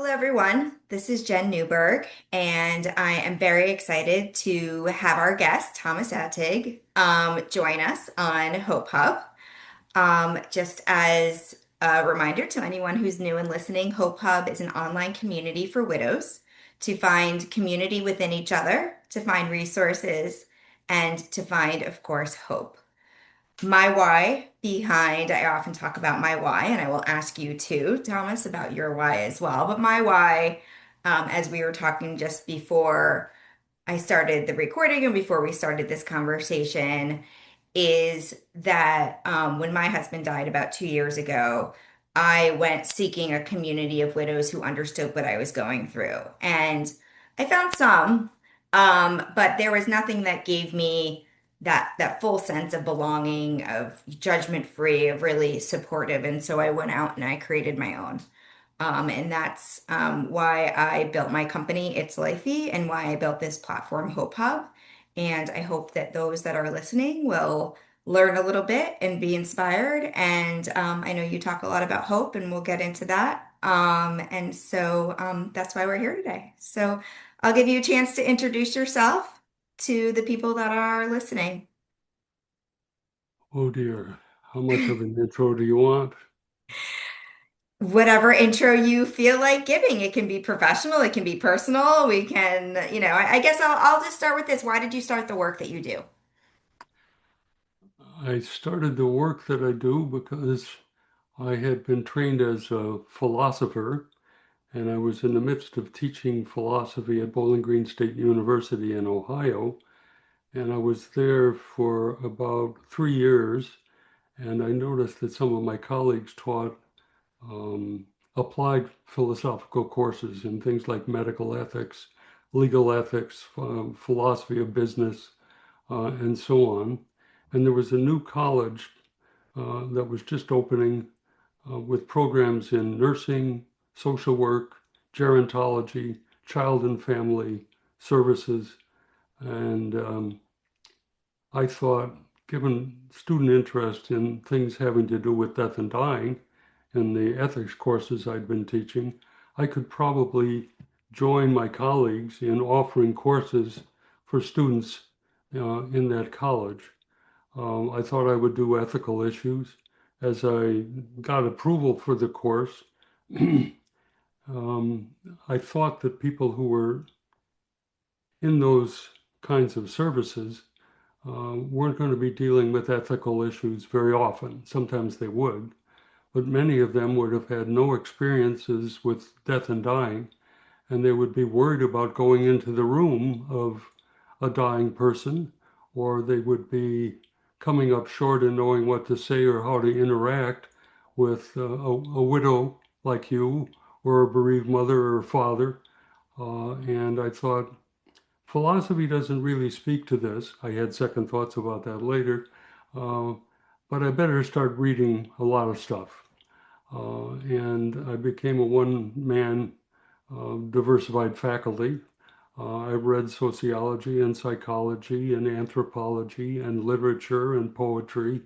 Hello, everyone. This is Jen Newberg, and I am very excited to have our guest, Thomas Attig, join us on Hope Hub. Just as a reminder to anyone who's new and listening, Hope Hub is an online community for widows to find community within each other, to find resources, and to find, of course, hope. My why behind, I often talk about my why, and I will ask you too, Thomas, about your why as well. But my why, as we were talking just before I started the recording and before we started this conversation, is that when my husband died about 2 years ago, I went seeking a community of widows who understood what I was going through. And I found some, but there was nothing that gave me that full sense of belonging, of judgment free, of really supportive. And so I went out and I created my own. And that's why I built my company, It's Lifey, and why I built this platform, Hope Hub. And I hope that those that are listening will learn a little bit and be inspired. And I know you talk a lot about hope, and we'll get into that. And so that's why we're here today. So I'll give you a chance to introduce yourself to the people that are listening. Oh dear, how much of an intro do you want? Whatever intro you feel like giving. It can be professional, it can be personal. We can, I guess I'll just start with this. Why did you start the work that you do? I started the work that I do because I had been trained as a philosopher, and I was in the midst of teaching philosophy at Bowling Green State University in Ohio. And I was there for about 3 years, and I noticed that some of my colleagues taught um, applied philosophical courses in things like medical ethics, legal ethics, philosophy of business, and so on. And there was a new college that was just opening with programs in nursing, social work, gerontology, child and family services. And I thought, given student interest in things having to do with death and dying in the ethics courses I'd been teaching, I could probably join my colleagues in offering courses for students in that college. I thought I would do ethical issues. As I got approval for the course, um, I thought that people who were in those kinds of services weren't going to be dealing with ethical issues very often. Sometimes they would, but many of them would have had no experiences with death and dying, and they would be worried about going into the room of a dying person, or they would be coming up short in knowing what to say or how to interact with a widow like you, or a bereaved mother or father. And I thought, philosophy doesn't really speak to this. I had second thoughts about that later, uh, but I better start reading a lot of stuff. And I became a one-man diversified faculty. I read sociology and psychology and anthropology and literature and poetry,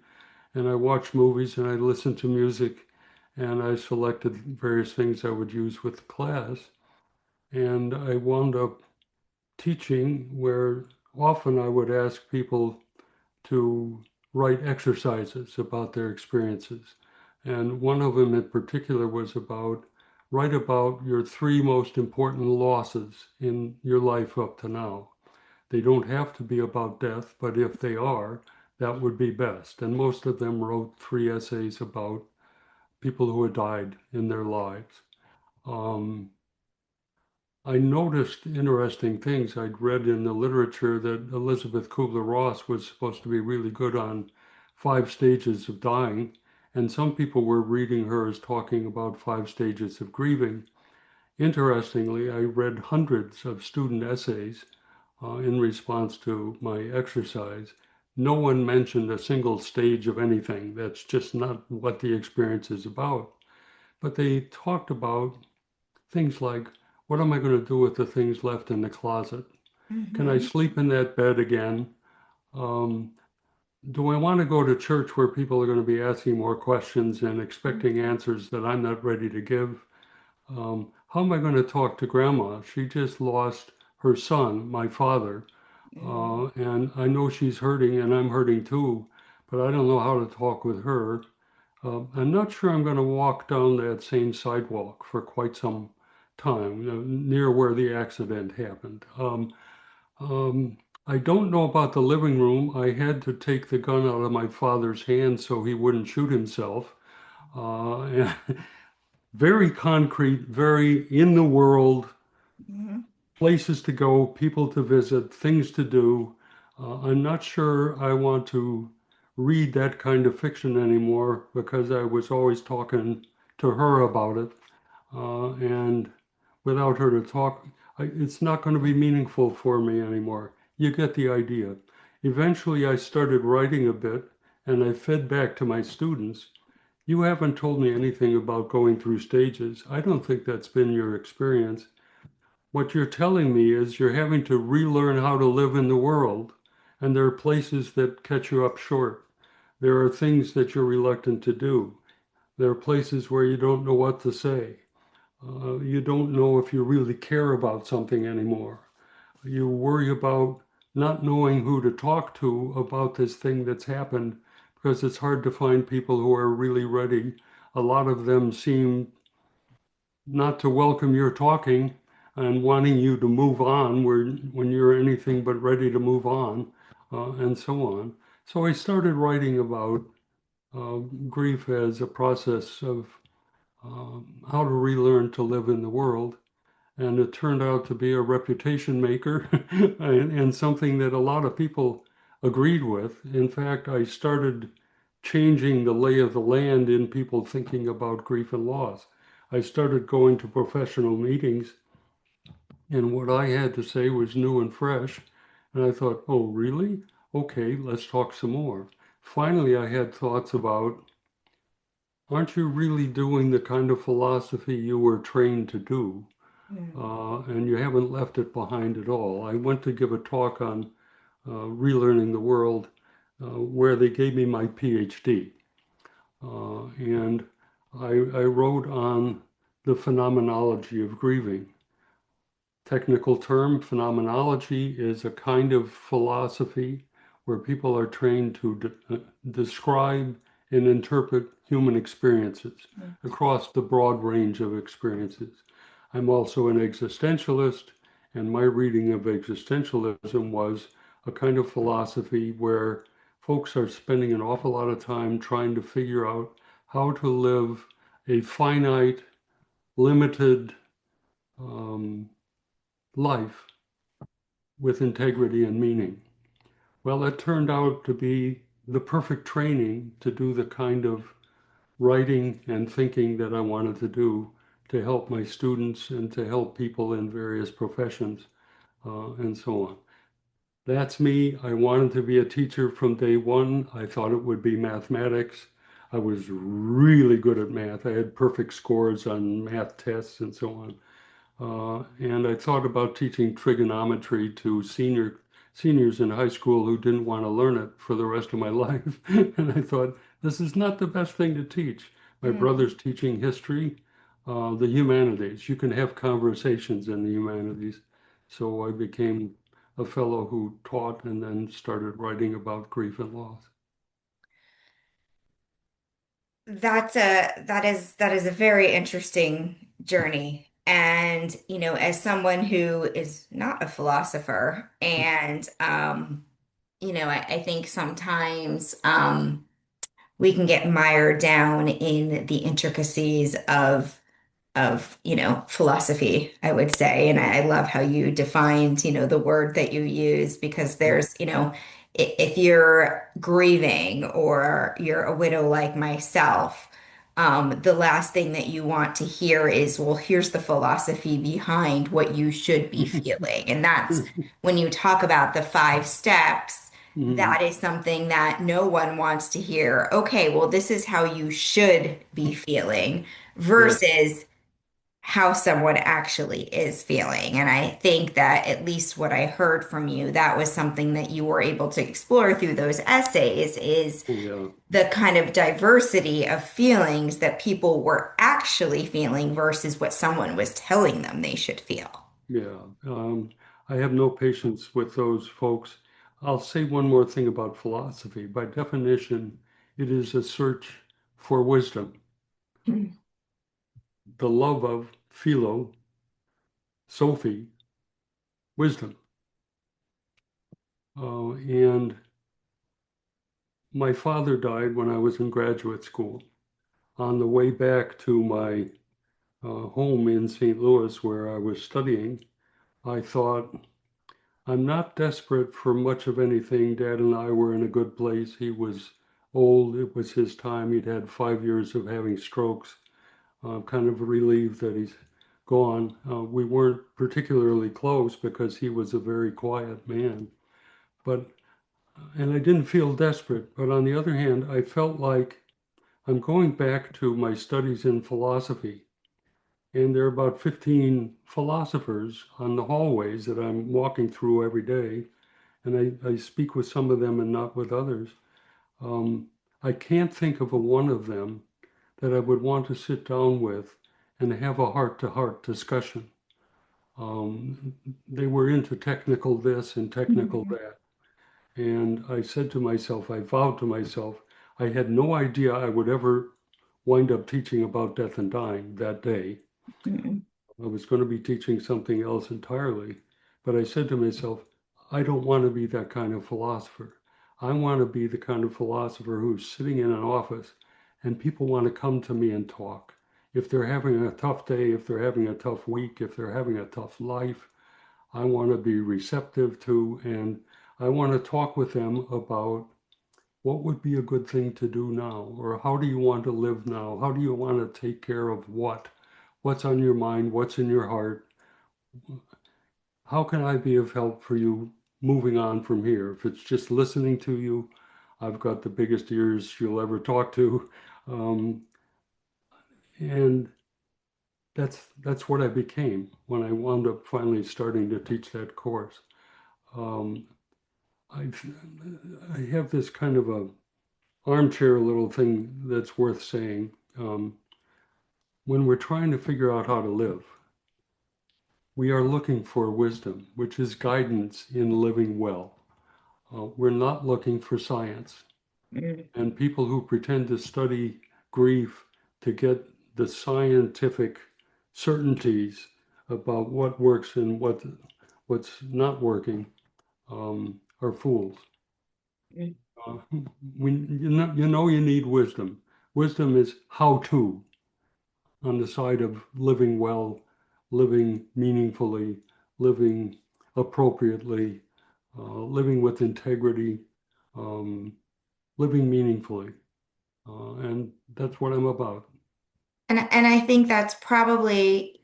and I watched movies and I listened to music, and I selected various things I would use with the class. And I wound up teaching where often I would ask people to write exercises about their experiences. And one of them in particular was about write about your three most important losses in your life up to now. They don't have to be about death, but if they are, that would be best. And most of them wrote three essays about people who had died in their lives. Um, I noticed interesting things. I'd read in the literature that Elizabeth Kubler-Ross was supposed to be really good on 5 stages of dying, and some people were reading her as talking about 5 stages of grieving. Interestingly, I read hundreds of student essays in response to my exercise. No one mentioned a single stage of anything. That's just not what the experience is about. But they talked about things like, what am I going to do with the things left in the closet? Can I Hmm. sleep in that bed again? Um, do I want to go to church where people are going to be asking more questions and expecting answers that I'm not ready to give? how am I going to talk to grandma? She just lost her son, my father, Mm, and I know she's hurting and I'm hurting too, but I don't know how to talk with her. I'm not sure I'm going to walk down that same sidewalk for quite some time, near where the accident happened. Um, I don't know about the living room. I had to take the gun out of my father's hand so he wouldn't shoot himself. And very concrete, very in the world, mhm, places to go, people to visit, things to do. I'm not sure I want to read that kind of fiction anymore because I was always talking to her about it. And without her to talk, it's not going to be meaningful for me anymore. You get the idea. Eventually, I started writing a bit and I fed back to my students. You haven't told me anything about going through stages. I don't think that's been your experience. What you're telling me is you're having to relearn how to live in the world, and there are places that catch you up short. There are things that you're reluctant to do. There are places where you don't know what to say. You don't know if you really care about something anymore. You worry about not knowing who to talk to about this thing that's happened because it's hard to find people who are really ready. A lot of them seem not to welcome your talking and wanting you to move on when you're anything but ready to move on, and so on. So I started writing about uh, grief as a process of how to relearn to live in the world. And it turned out to be a reputation maker and something that a lot of people agreed with. In fact, I started changing the lay of the land in people thinking about grief and loss. I started going to professional meetings, and what I had to say was new and fresh. And I thought, oh, really? Okay, let's talk some more. Finally, I had thoughts about, aren't you really doing the kind of philosophy you were trained to do? mm, And you haven't left it behind at all. I went to give a talk on relearning the world where they gave me my PhD. And I wrote on the phenomenology of grieving. Technical term, phenomenology is a kind of philosophy where people are trained to describe and interpret human experiences mm, across the broad range of experiences. I'm also an existentialist, and my reading of existentialism was a kind of philosophy where folks are spending an awful lot of time trying to figure out how to live a finite, limited um, life with integrity and meaning. Well, it turned out to be the perfect training to do the kind of writing and thinking that I wanted to do to help my students and to help people in various professions, and so on. That's me. I wanted to be a teacher from day one. I thought it would be mathematics. I was really good at math. I had perfect scores on math tests and so on. And I thought about teaching trigonometry to seniors in high school who didn't want to learn it for the rest of my life. And I thought, this is not the best thing to teach. My mm. brother's teaching history, the humanities. You can have conversations in the humanities. So I became a fellow who taught and then started writing about grief and loss. That is a very interesting journey. And, as someone who is not a philosopher, and I think sometimes we can get mired down in the intricacies of philosophy, I would say. And I love how you defined, the word that you use, because Yep. there's, if you're grieving or you're a widow like myself, the last thing that you want to hear is, well, here's the philosophy behind what you should be feeling. And that's when you talk about the 5 steps. Mhm. That is something that no one wants to hear. Okay, well, this is how you should be feeling Yes. versus how someone actually is feeling. And I think that at least what I heard from you, that was something that you were able to explore through those essays is Oh, yeah. the kind of diversity of feelings that people were actually feeling versus what someone was telling them they should feel. Yeah. I have no patience with those folks. I'll say one more thing about philosophy. By definition, it is a search for wisdom, the love of philo, Sophie, wisdom. And my father died when I was in graduate school. On the way back to my home in St. Louis, where I was studying, I thought, I'm not desperate for much of anything. Dad and I were in a good place. He was old. It was his time. He'd had 5 years of having strokes. Kind of relieved that he's gone. We weren't particularly close because he was a very quiet man. But, and I didn't feel desperate. But on the other hand, I felt like I'm going back to my studies in philosophy. And there are about 15 philosophers on the hallways that I'm walking through every day. And I speak with some of them and not with others. Um, I can't think of a one of them that I would want to sit down with and have a heart-to-heart discussion. They were into technical this and technical Mhm. that. And I said to myself, I vowed to myself, I had no idea I would ever wind up teaching about death and dying that day. Mhm. I was going to be teaching something else entirely. But I said to myself, I don't want to be that kind of philosopher. I want to be the kind of philosopher who's sitting in an office and people want to come to me and talk. If they're having a tough day, if they're having a tough week, if they're having a tough life, I want to be receptive to and I want to talk with them about what would be a good thing to do now, or how do you want to live now? How do you want to take care of what? What's on your mind? What's in your heart? How can I be of help for you moving on from here? If it's just listening to you, I've got the biggest ears you'll ever talk to. Um, and that's what I became when I wound up finally starting to teach that course. Um, I, I have this kind of a armchair little thing that's worth saying. When we're trying to figure out how to live, we are looking for wisdom, which is guidance in living well. We're not looking for science. Mhm. And people who pretend to study grief to get the scientific certainties about what works and what's not working are fools. Mhm. Uh, you need wisdom. Wisdom is how to on the side of living well, living meaningfully, living appropriately, living with integrity, um, living meaningfully. And that's what I'm about. And I think that's probably,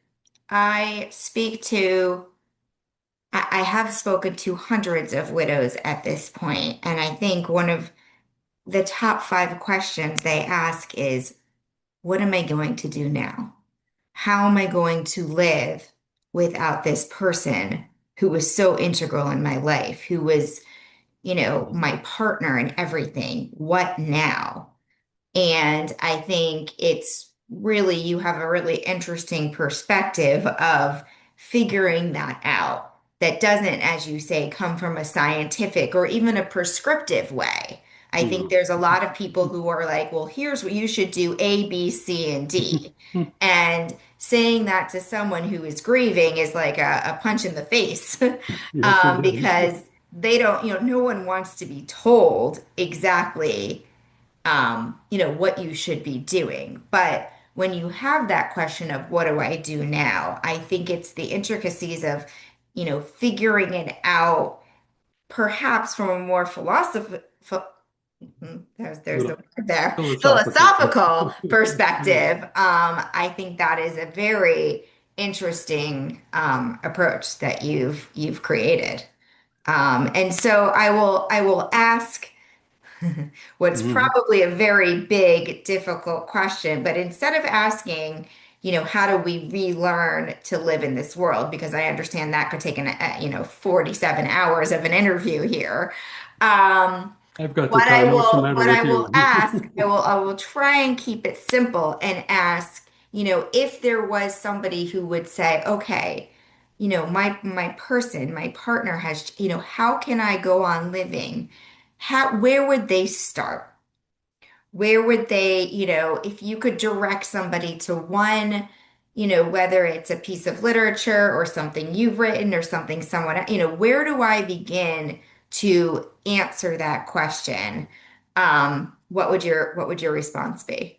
I speak to, I have spoken to hundreds of widows at this point, and I think one of the top five questions they ask is, what am I going to do now? How am I going to live without this person who was so integral in my life, who was, my partner and everything? What now? And I think it's really, you have a really interesting perspective of figuring that out. That doesn't, as you say, come from a scientific or even a prescriptive way. I think Yeah. there's a lot of people who are like, well, here's what you should do A, B, C, and D. And saying that to someone who is grieving is like a punch in the face Yes, it is. because they don't, no one wants to be told exactly what you should be doing. But when you have that question of what do I do now, I think it's the intricacies of, figuring it out, perhaps from a more there's the Philo- word there, Philosophical. philosophical Yeah. perspective. I think that is a very interesting approach that you've created. And so I will ask what's Mhm. probably a very big, difficult question. But instead of asking, how do we relearn to live in this world? Because I understand that could take 47 hours of an interview here. Um, I've got the what I time. What's the will, matter what I with will you? ask, I will try and keep it simple and ask, if there was somebody who would say, okay, my partner has, how can I go on living? Where would they start? Where would they, if you could direct somebody to one, whether it's a piece of literature or something you've written or something someone, where do I begin to answer that question? What would your response be?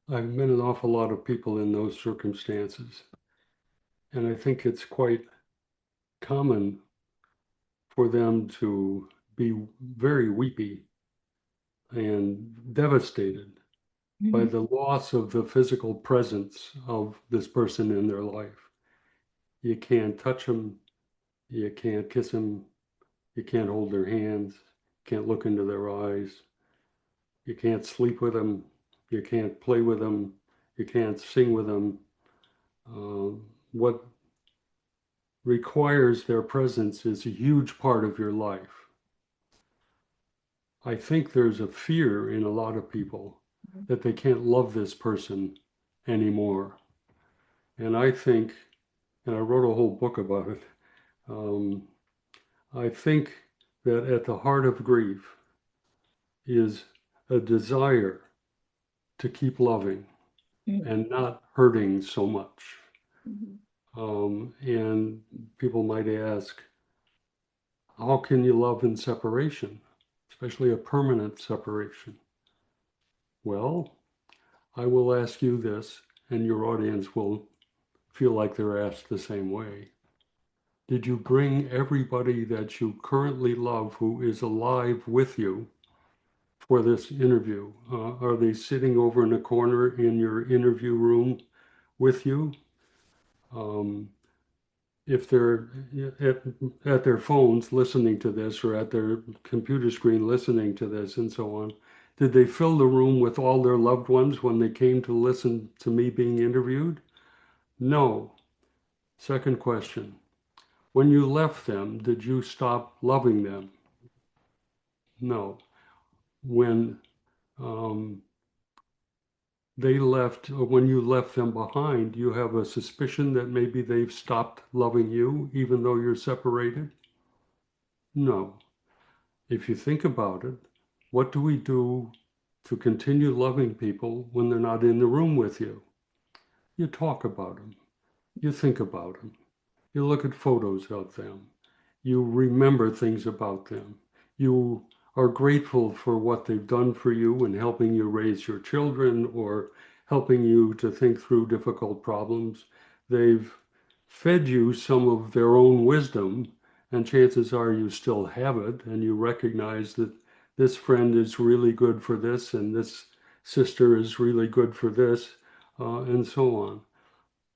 I've met an awful lot of people in those circumstances, and I think it's quite common for them to be very weepy and devastated by Mhm. the loss of the physical presence of this person in their life. You can't touch them, you can't kiss them, you can't hold their hands, can't look into their eyes, you can't sleep with them, you can't play with them, you can't sing with them. What requires their presence is a huge part of your life. I think there's a fear in a lot of people that they can't love this person anymore. And I think, and I wrote a whole book about it, um, I think that at the heart of grief is a desire to keep loving and not hurting so much. Mhm. And people might ask, how can you love in separation, especially a permanent separation? Well, I will ask you this, and your audience will feel like they're asked the same way. Did you bring everybody that you currently love who is alive with you for this interview? Are they sitting over in a corner in your interview room with you? Um, if they're at, at their phones listening to this or at their computer screen listening to this and so on, did they fill the room with all their loved ones when they came to listen to me being interviewed? No. Second question. When you left them, did you stop loving them? No. When um, they left, or when you left them behind, you have a suspicion that maybe they've stopped loving you, even though you're separated? No. If you think about it, what do we do to continue loving people when they're not in the room with you? You talk about them, you think about them, you look at photos of them, you remember things about them, you are grateful for what they've done for you in helping you raise your children or helping you to think through difficult problems. They've fed you some of their own wisdom, and chances are you still have it, and you recognize that this friend is really good for this, and this sister is really good for this, and so on.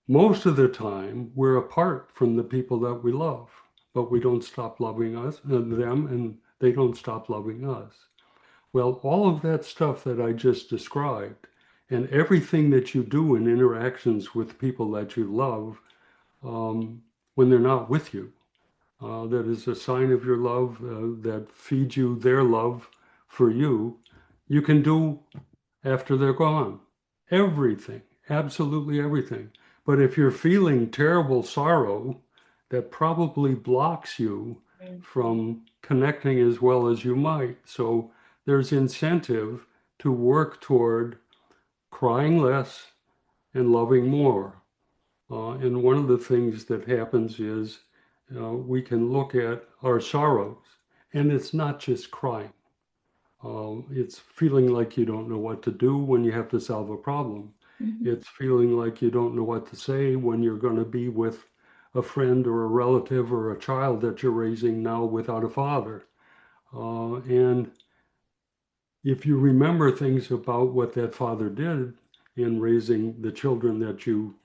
Most of the time, we're apart from the people that we love, but we don't stop loving them, and they don't stop loving us. Well, all of that stuff that I just described, and everything that you do in interactions with people that you love, when they're not with you, that is a sign of your love, that feeds you their love for you, you can do after they're gone. Everything, absolutely everything. But if you're feeling terrible sorrow, that probably blocks you from connecting as well as you might. So there's incentive to work toward crying less and loving more. And one of the things that happens is we can look at our sorrows, and it's not just crying. It's feeling like you don't know what to do when you have to solve a problem. Mhm. It's feeling like you don't know what to say when you're going to be with a friend or a relative or a child that you're raising now without a father. And if you remember things about what that father did in raising the children that you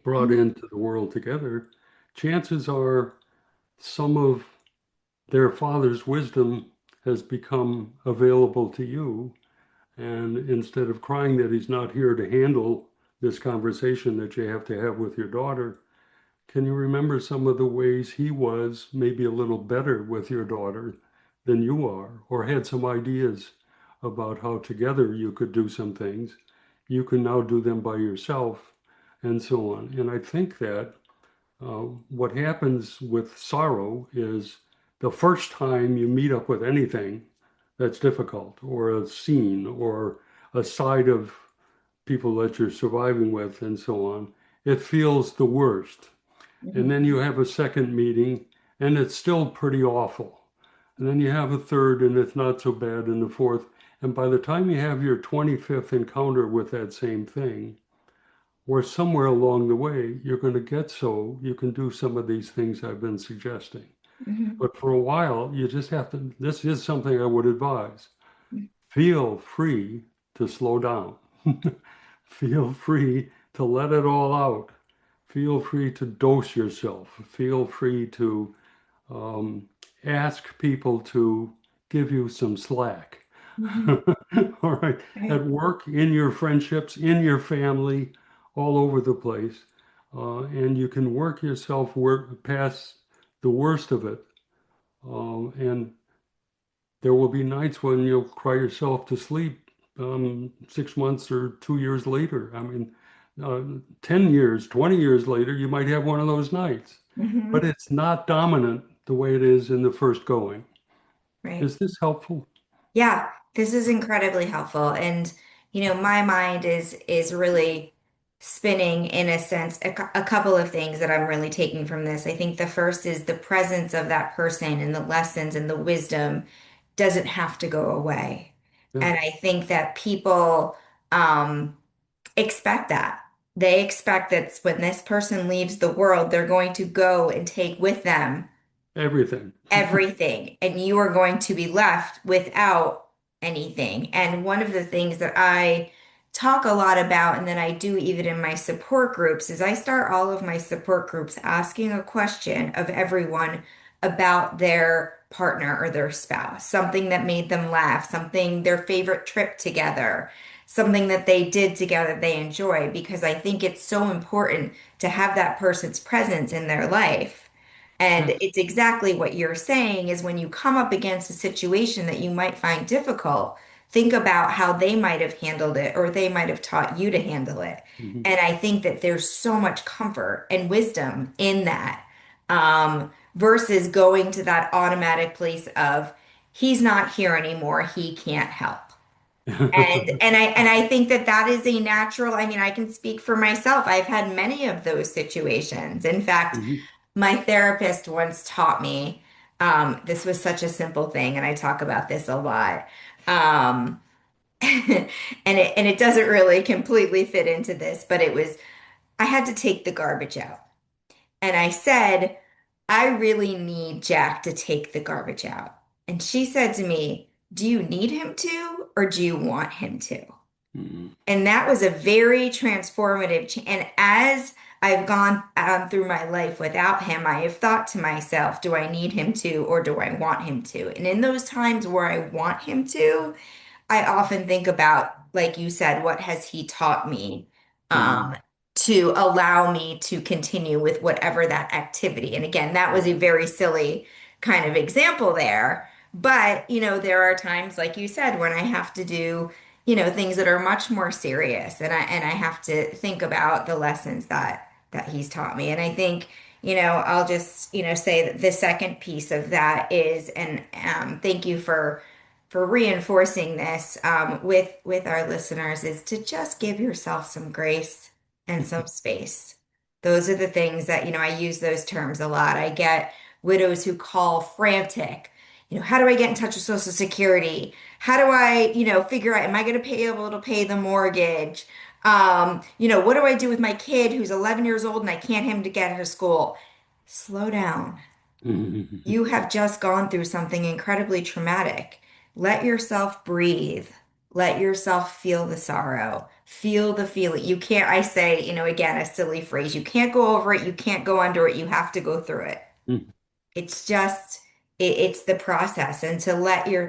brought Mhm. into the world together, chances are some of their father's wisdom has become available to you, And instead of crying that he's not here to handle this conversation that you have to have with your daughter, can you remember some of the ways he was maybe a little better with your daughter than you are, or had some ideas about how together you could do some things? You can now do them by yourself, and so on. And I think that what happens with sorrow is the first time you meet up with anything that's difficult, or a scene, or a side of people that you're surviving with, and so on, it feels the worst. And Mhm. then you have a second meeting, and it's still pretty awful. And then you have a third, and it's not so bad, and the fourth. And by the time you have your 25th encounter with that same thing, or somewhere along the way, you're going to get so you can do some of these things I've been suggesting. Mhm. But for a while, you just have to, this is something I would advise. Feel free to slow down. Feel free to let it all out. Feel free to dose yourself. Feel free to um, ask people to give you some slack. Mhm. All right. Right. At work, in your friendships, in your family, all over the place. And you can work yourself past the worst of it. And there will be nights when you'll cry yourself to sleep 6 months or 2 years later. I mean, 10 years, 20 years later, you might have one of those nights. But Mhm. it's not dominant the way it is in the first going. Right. Is this helpful? Yeah, this is incredibly helpful. And, my mind is really spinning in a sense, a couple of things that I'm really taking from this. I think the first is the presence of that person and the lessons and the wisdom doesn't have to go away. Yeah, And I think that people um, expect that. They expect that when this person leaves the world, they're going to go and take with them everything. everything, and you are going to be left without anything. And one of the things that I talk a lot about, and that I do even in my support groups, is I start all of my support groups asking a question of everyone about their partner or their spouse, something that made them laugh, something, their favorite trip together, something that they did together they enjoy, because I think it's so important to have that person's presence in their life. And Yes. it's exactly what you're saying is when you come up against a situation that you might find difficult, think about how they might have handled it or they might have taught you to handle it. Mhm. And I think that there's so much comfort and wisdom in that, versus going to that automatic place of he's not here anymore, he can't help. And I think that that is a natural, I mean, I can speak for myself. I've had many of those situations. In fact, Mhm. my therapist once taught me, this was such a simple thing, and I talk about this a lot. Um, and it doesn't really completely fit into this, but it was I had to take the garbage out. And I said, I really need Jack to take the garbage out. And she said to me, do you need him to, or do you want him to? Mhm. And that was a very transformative change. And as I've gone through my life without him, I have thought to myself, do I need him to, or do I want him to? And in those times where I want him to, I often think about, like you said, what has he taught me Mhm. um, to allow me to continue with whatever that activity. And again, that was a very silly kind of example there. But, there are times, like you said, when I have to do, things that are much more serious, and I have to think about the lessons that he's taught me. And I think, I'll just, say that the second piece of that is, and thank you for reinforcing this with our listeners, is to just give yourself some grace and some space. Those are the things that, I use those terms a lot. I get widows who call frantic. How do I get in touch with Social Security? How do I, figure out, am I going to be able to pay the mortgage? What do I do with my kid who's 11 years old and I can't him to get into school? Slow down. Mhm. You have just gone through something incredibly traumatic. Let yourself breathe. Let yourself feel the sorrow. Feel the feeling. You can't, I say, again, a silly phrase, you can't go over it, you can't go under it, you have to go through it. Mhm. It's just it's the process and to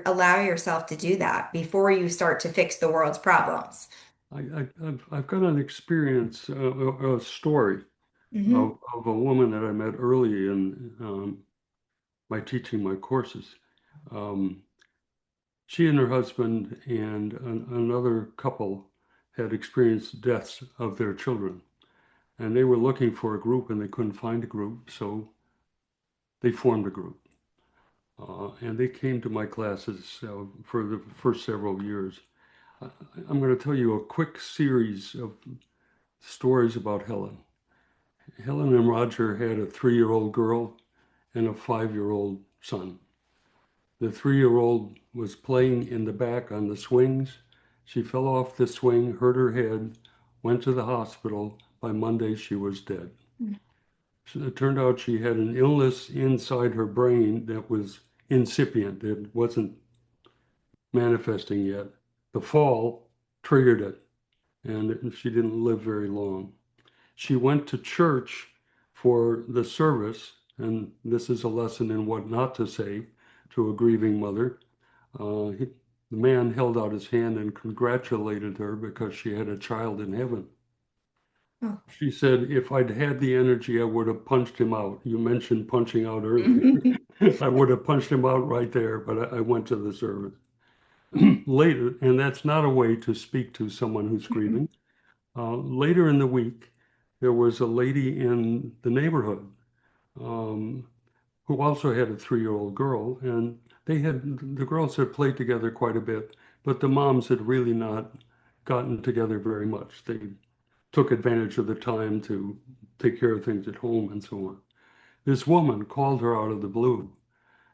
allow yourself to do that before you start to fix the world's problems. I've got an experience, a story Hmm. of a woman that I met early in my teaching my courses. Um, she and her husband and another couple had experienced deaths of their children, and they were looking for a group and they couldn't find a group, so they formed a group. And they came to my classes for the first several years. I- I'm going to tell you a quick series of stories about Helen. Helen and Roger had a 3-year-old girl and a 5-year-old son. The 3-year-old was playing in the back on the swings. She fell off the swing, hurt her head, went to the hospital. By Monday, she was dead. So it turned out she had an illness inside her brain that was incipient. It wasn't manifesting yet. The fall triggered it, and she didn't live very long. She went to church for the service, and this is a lesson in what not to say to a grieving mother. The man held out his hand and congratulated her because she had a child in heaven. Oh. She said, if I'd had the energy, I would have punched him out. You mentioned punching out earlier. Mhm. I would have punched him out right there, but I went to the service. Later, and that's not a way to speak to someone who's grieving. Later in the week, there was a lady in the neighborhood um, who also had a 3-year-old girl, and the girls had played together quite a bit, but the moms had really not gotten together very much. They took advantage of the time to take care of things at home and so on. This woman called her out of the blue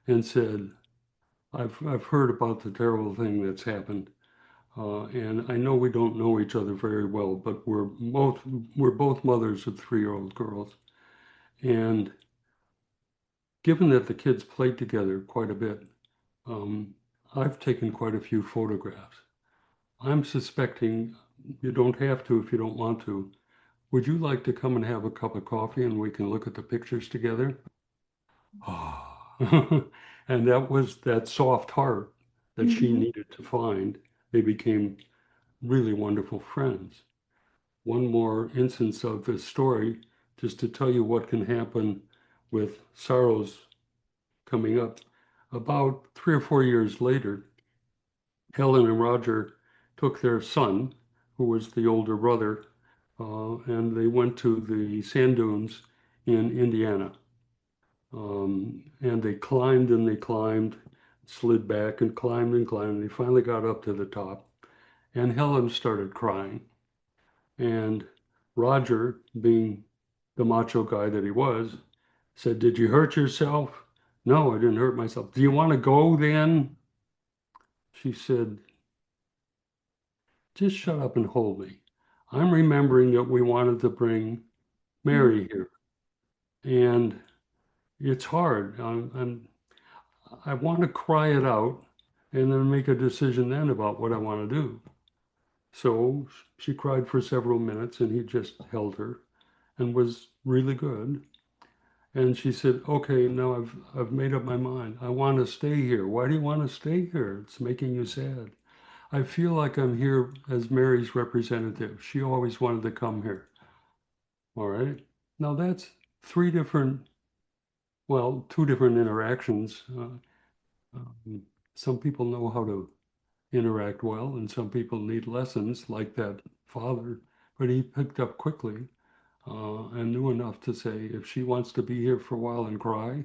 and said, I've heard about the terrible thing that's happened. And I know we don't know each other very well, but we're both mothers of 3-year-old girls. And given that the kids played together quite a bit, um, I've taken quite a few photographs. I'm suspecting you don't have to if you don't want to. Would you like to come and have a cup of coffee and we can look at the pictures together? And that was that soft heart that she Mhm. needed to find. They became really wonderful friends. One more instance of this story, just to tell you what can happen with sorrows coming up. About 3 or 4 years later, Helen and Roger took their son, who was the older brother, and they went to the sand dunes in Indiana. And they climbed and they climbed, slid back and climbed and climbed. And they finally got up to the top, and Helen started crying. And Roger, being the macho guy that he was, said, did you hurt yourself? No, I didn't hurt myself. Do you want to go then? She said, just shut up and hold me. I'm remembering that we wanted to bring Mary here, and it's hard. I want to cry it out and then make a decision then about what I want to do. So she cried for several minutes, and he just held her and was really good. And she said, okay, now I've made up my mind. I want to stay here. Why do you want to stay here? It's making you sad. I feel like I'm here as Mary's representative. She always wanted to come here. All right. Now that's three different, well, two different interactions. Um, some people know how to interact well, and some people need lessons, like that father. But he picked up quickly and knew enough to say, if she wants to be here for a while and cry,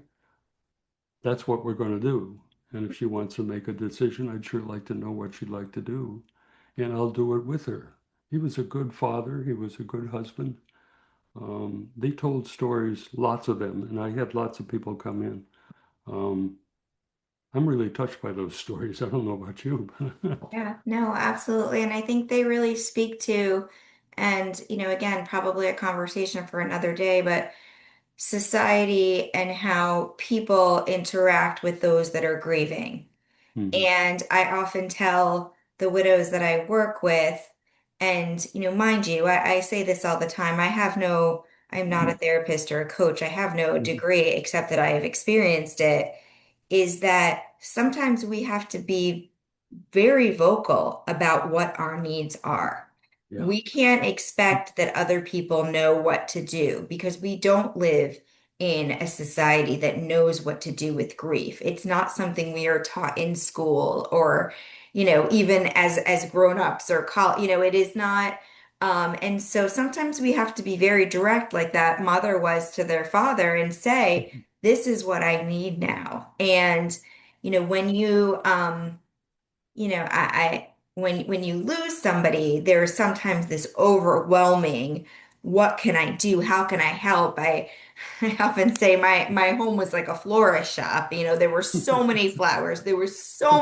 that's what we're going to do. And if she wants to make a decision, I'd sure like to know what she'd like to do, and I'll do it with her. He was a good father. He was a good husband. They told stories, lots of them, and I had lots of people come in. Um, I'm really touched by those stories. I don't know about you, but Yeah, no, absolutely. And I think they really speak to, and again, probably a conversation for another day, but society and how people interact with those that are grieving. Mhm. And I often tell the widows that I work with, and mind you, I say this all the time. I'm not a therapist or a coach. I have no degree except that I have experienced it. is that sometimes we have to be very vocal about what our needs are. Yeah. We can't expect that other people know what to do because we don't live in a society that knows what to do with grief. It's not something we are taught in school or, even as grown-ups or college, it is not. And so sometimes we have to be very direct, like that mother was to their father, and say, this is what I need now. And, when when you lose somebody, there's sometimes this overwhelming, what can I do? How can I help? I often say my home was like a florist shop. There were so many flowers, there was so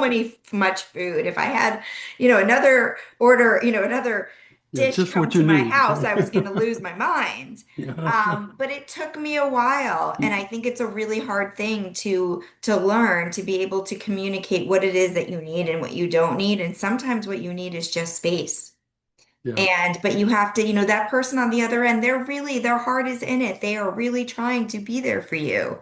much food. If I had, another Yeah, dish just come what you to my need. house, I was going to lose my mind. Yeah. But it took me a while, and I think it's a really hard thing to learn to be able to communicate what it is that you need and what you don't need. And sometimes what you need is just space. Yeah. And but you have to, that person on the other end, their heart is in it. They are really trying to be there for you.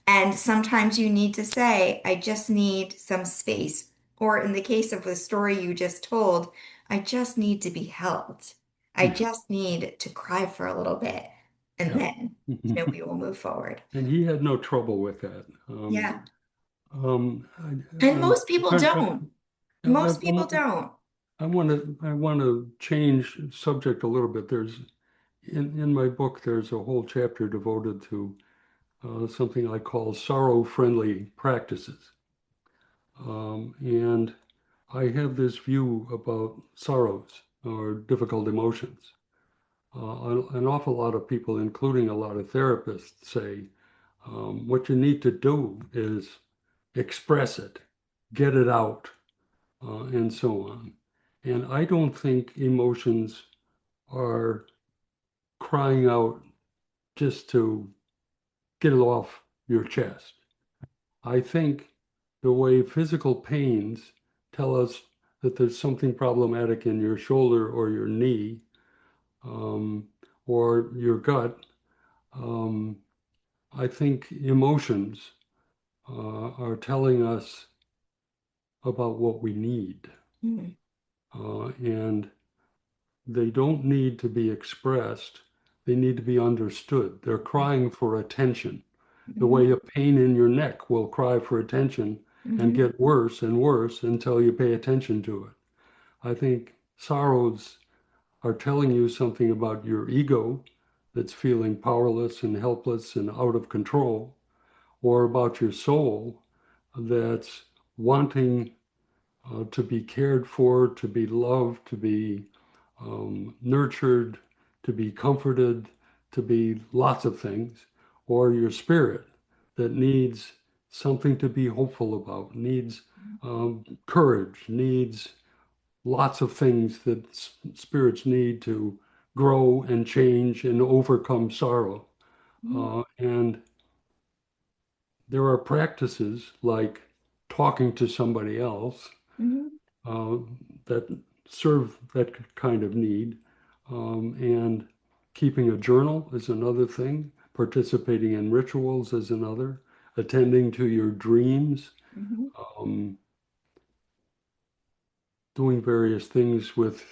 And sometimes you need to say, I just need some space. Or in the case of the story you just told, I just need to be held. I just need to cry for a little bit. And Yeah. then, we will move forward. And he had no trouble with that. Yeah. And I'm most people trying, don't. Most people I'm, don't. I want to change subject a little bit. In my book, there's a whole chapter devoted to something I call sorrow-friendly practices. And I have this view about sorrows or difficult emotions. An awful lot of people, including a lot of therapists, say what you need to do is express it, get it out, and so on. And I don't think emotions are crying out just to get it off your chest. I think the way physical pains tell us that there's something problematic in your shoulder or your knee um, or your gut, um, I think emotions are telling us about what we need. Mhm. And they don't need to be expressed, they need to be understood. They're crying for attention. The way Mhm. a pain in your neck will cry for attention and Mhm. get worse and worse until you pay attention to it. I think sorrows are telling you something about your ego that's feeling powerless and helpless and out of control, or about your soul that's wanting to be cared for, to be loved, to be nurtured, to be comforted, to be lots of things, or your spirit that needs something to be hopeful about, needs courage, needs lots of things that spirits need to grow and change and overcome sorrow. Mhm. And there are practices like talking to somebody else Mhm. uh, that serve that kind of need. And keeping a journal is another thing, participating in rituals is another, attending to your dreams, Mhm. um, doing various things with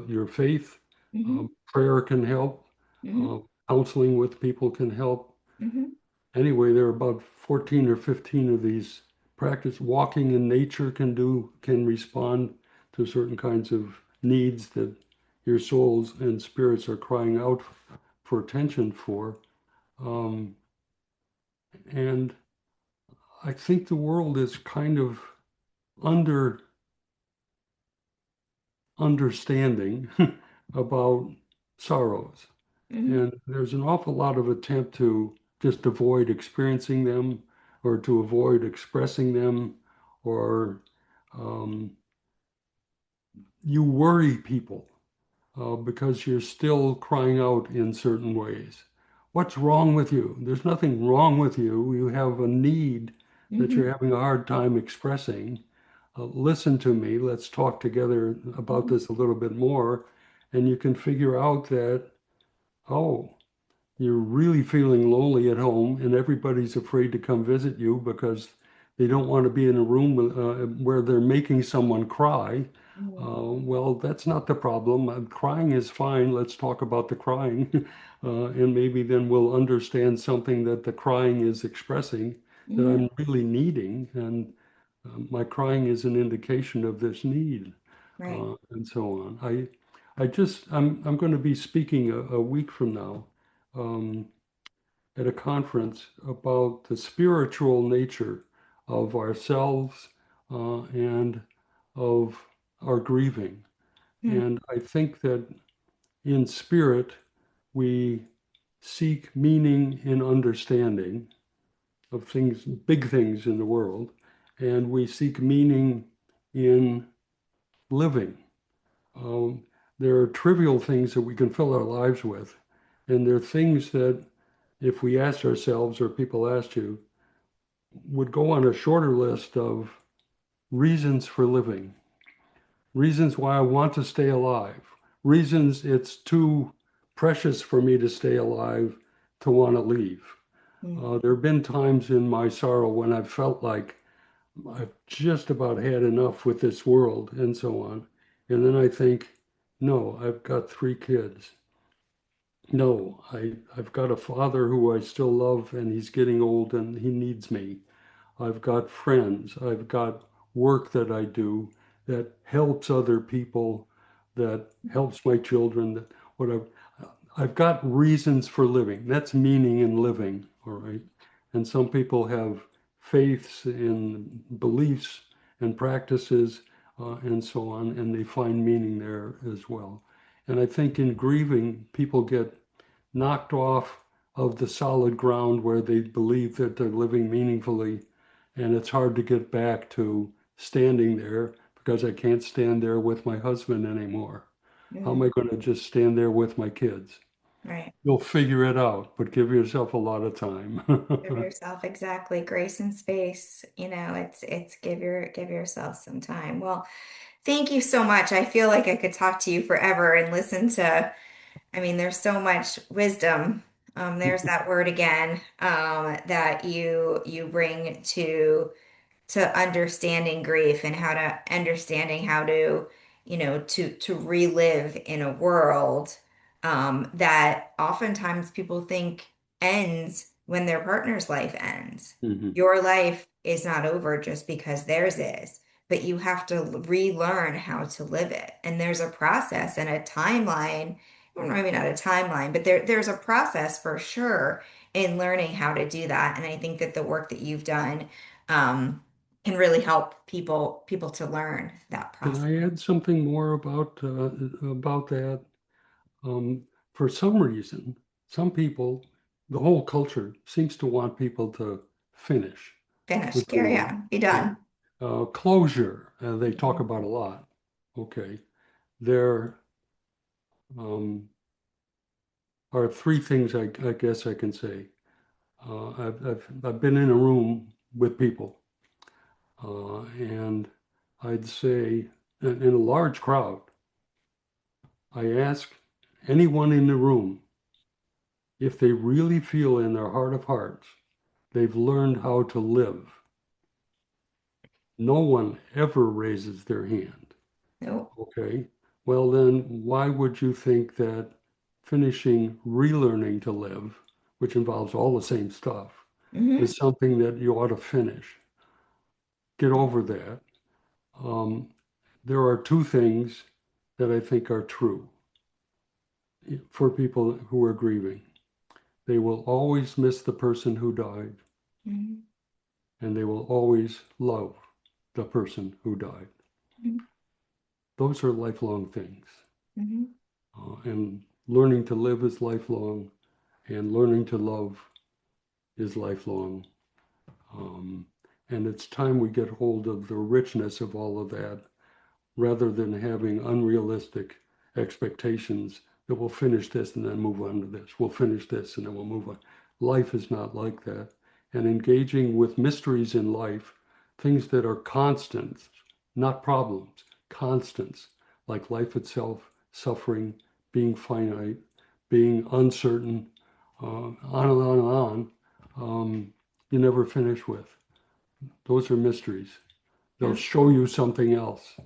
your faith. Mhm. Prayer can help, Mhm. uh, counseling with people can help. Mhm. Anyway, there are about 14 or 15 of these practice. Walking in nature can respond to certain kinds of needs that your souls and spirits are crying out for attention for. Um, and I think the world is kind of under understanding about sorrows. Mhm. And there's an awful lot of attempt to just avoid experiencing them or to avoid expressing them, or um, you worry people because you're still crying out in certain ways. What's wrong with you? There's nothing wrong with you. You have a need that you're Mhm. having a hard time expressing. Listen to me. Let's talk together about Mhm. this a little bit more. And you can figure out that, oh, you're really feeling lonely at home and everybody's afraid to come visit you because They don't want to be in a room where they're making someone cry. Mhm. Well, that's not the problem. Crying is fine. Let's talk about the crying. And maybe then we'll understand something that the crying is expressing that Mhm. I'm really needing. And my crying is an indication of this need, Right. and so on. I'm going to be speaking a week from now. Um, at a conference about the spiritual nature of ourselves and of our grieving. Mm. And I think that in spirit, we seek meaning in understanding of things, big things in the world, and we seek meaning in living. Um, there are trivial things that we can fill our lives with, and there are things that if we asked ourselves or people asked you, would go on a shorter list of reasons for living, reasons why I want to stay alive, reasons it's too precious for me to stay alive to want to leave. Mm. There have been times in my sorrow when I've felt like I've just about had enough with this world and so on. And then I think, no, I've got three kids. No, I've got a father who I still love and he's getting old and he needs me. I've got friends. I've got work that I do that helps other people, that helps my children, that whatever. I've got reasons for living. That's meaning in living, all right? And some people have faiths and beliefs and practices and so on, and they find meaning there as well. And I think in grieving, people get knocked off of the solid ground where they believe that they're living meaningfully. And it's hard to get back to standing there because I can't stand there with my husband anymore. How am Mm. I going to just stand there with my kids? Right. You'll figure it out, but give yourself a lot of time. Give yourself exactly grace and space. It's give yourself some time. Well, thank you so much. I feel like I could talk to you forever and listen to, I mean, there's so much wisdom. There's that word again, that you bring to understanding grief and how to understanding how to, to relive in a world that oftentimes people think ends when their partner's life ends. Mhm. Your life is not over just because theirs is, but you have to relearn how to live it. And there's a process and a timeline, well, maybe not a timeline, but there's a process for sure in learning how to do that. And I think that the work that you've done, um, can really help people to learn that Can process. I add something more about that? For some reason, some people, the whole culture seems to want people to finish Finish, with carry grieving. on, be Yeah. done. Closure, they talk Mhm. about a lot. Okay. There um, are three things I guess I can say. I've been in a room with people, and I'd say in a large crowd, I ask anyone in the room if they really feel in their heart of hearts they've learned how to live. No one ever raises their hand. Nope. Okay. Well, then why would you think that finishing relearning to live, which involves all the same stuff, Hmm. is something that you ought to finish? Get over that. Um, there are two things that I think are true for people who are grieving. They will always miss the person who died, Hmm. and they will always love the person who died. Those are lifelong things. Hmm. And learning to live is lifelong, and learning to love is lifelong. Um, and it's time we get hold of the richness of all of that rather than having unrealistic expectations that we'll finish this and then move on to this. We'll finish this and then we'll move on. Life is not like that. And engaging with mysteries in life, things that are constants, not problems, constants, like life itself, suffering, being finite, being uncertain, on and on and on, you never finish with. Those are mysteries. They'll Yeah, show you something else.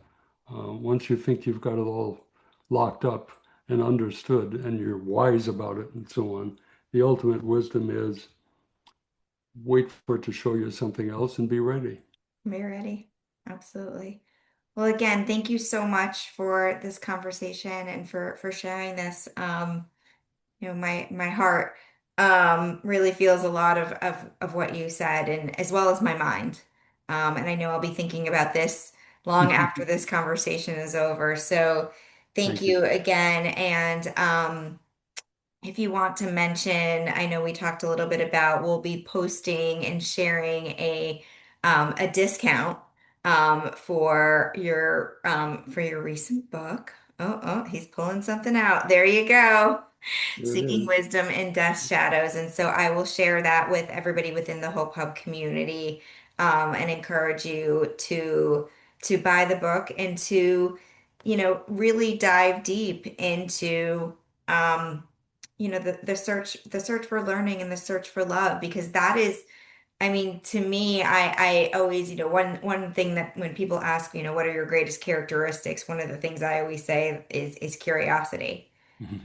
Once you think you've got it all locked up and understood and you're wise about it and so on, the ultimate wisdom is wait for it to show you something else and be ready. be ready. Absolutely. Well, again, thank you so much for this conversation and for sharing this. My heart really feels a lot of what you said, and as well as my mind. And I know I'll be thinking about this long after this conversation is over. So thank Thank you. you again. And if you want to mention, I know we talked a little bit about we'll be posting and sharing a discount for your recent book. Oh, he's pulling something out. There you go. There it Seeking is. Wisdom in Death's Shadows. And so I will share that with everybody within the Hope Hub community, and encourage you to buy the book and to, really dive deep into the search for learning and the search for love, because that is, I mean, to me, I always, one thing that when people ask, what are your greatest characteristics, one of the things I always say is curiosity.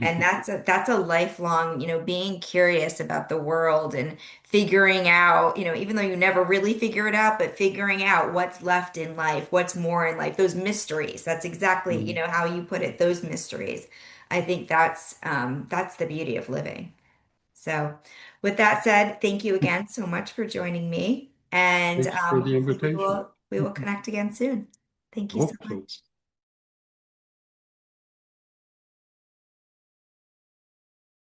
And that's a lifelong, being curious about the world and figuring out, even though you never really figure it out, but figuring out what's left in life, what's more in life, those mysteries. That's exactly, how you put it, those mysteries. I think that's the beauty of living. So, with that said, thank you again so much for joining me, and Thanks for the hopefully we invitation. will we will connect again soon. Thank you so Hope so. much.